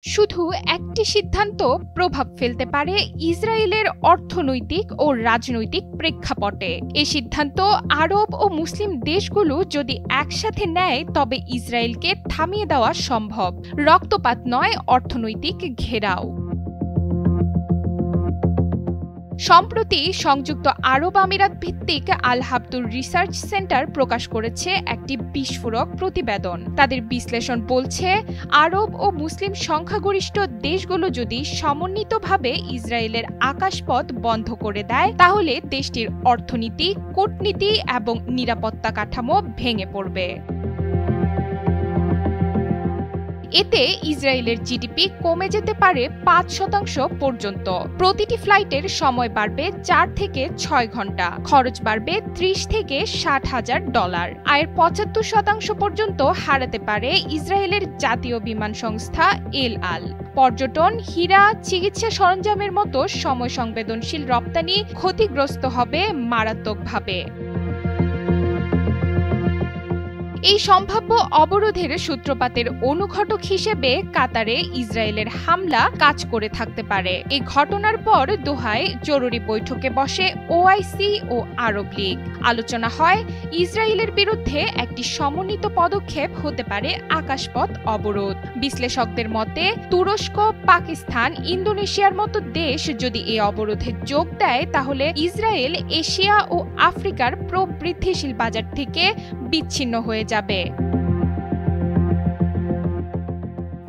শুধু একটি সিদ্ধান্ত প্রভাব ফেলতে পারে ইসরায়েলের অর্থনৈতিক ও রাজনৈতিক প্রেক্ষাপটে। এই সিদ্ধান্ত আরব ও মুসলিম দেশগুলো যদি একসাথে নেয় তবে ইসরায়েলকে থামিয়ে দেওয়া সম্ভব। রক্তপাত নয়, অর্থনৈতিক ঘেরাও। সম্প্রতি সংযুক্ত আরব আমিরাত ভিত্তিক আল হাবতুর রিসার্চ সেন্টার প্রকাশ করেছে একটি বিস্ফোরক প্রতিবেদন। তাদের বিশ্লেষণ বলছে, আরব ও মুসলিম সংখ্যাগরিষ্ঠ দেশগুলো যদি সমন্বিতভাবে ইসরায়েলের আকাশপথ বন্ধ করে দেয় তাহলে দেশটির অর্থনীতি, কূটনীতি এবং নিরাপত্তা কাঠামো ভেঙে পড়বে। এতে ইসরায়েলের জিডিপি কমে যেতে পারে ৫% পর্যন্ত। প্রতিটি ফ্লাইটের সময় বাড়বে ৪ থেকে ৬ ঘন্টা, খরচ বাড়বে $৩০ থেকে $৬০,০০০। আয়ের ৭৫% পর্যন্ত হারাতে পারে ইসরায়েলের জাতীয় বিমান সংস্থা এল আল। পর্যটন, হীরা, চিকিৎসা সরঞ্জামের মতো সময় সংবেদনশীল রপ্তানি ক্ষতিগ্রস্ত হবে মারাত্মকভাবে। এই সম্ভাব্য অবরোধের সূত্রপাতের অনুঘটক হিসেবে কাতারে ইসরায়েলের হামলা কাজ করে থাকতে পারে। এই ঘটনার পর দোহায় জরুরি বৈঠকে বসে ওআইসি ও আরব লীগ। আলোচনা হয় ইসরায়েলের বিরুদ্ধে একটি সমন্বিত পদক্ষেপ হতে পারে আকাশপথ অবরোধ। বিশ্লেষকদের মতে তুরস্ক, পাকিস্তান, ইন্দোনেশিয়ার মতো দেশ যদি এই অবরোধে যোগ দেয় তাহলে ইসরায়েল এশিয়া ও আফ্রিকার প্রবৃদ্ধিশীল বাজার থেকে বিচ্ছিন্ন হয়ে যাবে।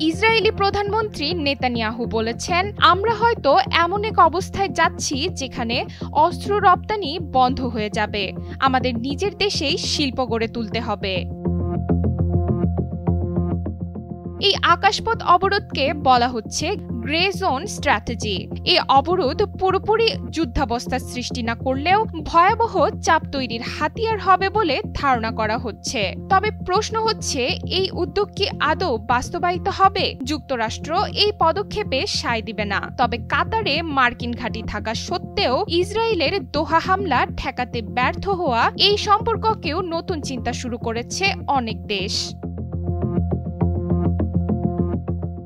ইসরায়েলি প্রধানমন্ত্রী নেতানিয়াহু বলেছেন, আমরা হয়তো এমন এক অবস্থায় যাচ্ছি যেখানে অস্ত্র রপ্তানি বন্ধ হয়ে যাবে। আমাদের নিজের দেশেই শিল্প গড়ে তুলতে হবে। এই আকাশপথ অবরোধকে বলা হচ্ছে গ্রে জোন স্ট্র্যাটেজি। এই অবরোধ পুরোপুরি যুদ্ধাবস্থার সৃষ্টি না করলেও ভয়াবহ চাপ তৈরির হাতিয়ার হবে বলে ধারণা করা হচ্ছে। তবে প্রশ্ন হচ্ছে, এই উদ্যোগ কি আদৌ বাস্তবায়িত হবে? যুক্তরাষ্ট্র এই পদক্ষেপে সায় দিবে না। তবে কাতারে মার্কিন ঘাঁটি থাকা সত্ত্বেও ইসরায়েলের দোহা হামলা ঠেকাতে ব্যর্থ হওয়া এই সম্পর্ককেও নতুন চিন্তা শুরু করেছে অনেক দেশ।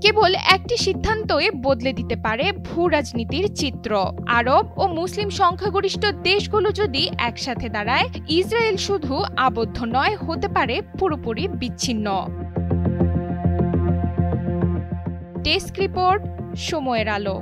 কেবল একটি সিদ্ধান্তই বদলে দিতে পারে ভূরাজনীতির চিত্র। আরব ও মুসলিম সংখ্যাগরিষ্ঠ দেশগুলো যদি একসাথে দাঁড়ায়, ইসরায়েল শুধু আবদ্ধ নয়, হতে পারে পুরোপুরি বিচ্ছিন্ন। ডেস্ক রিপোর্ট, সময়ের আলো।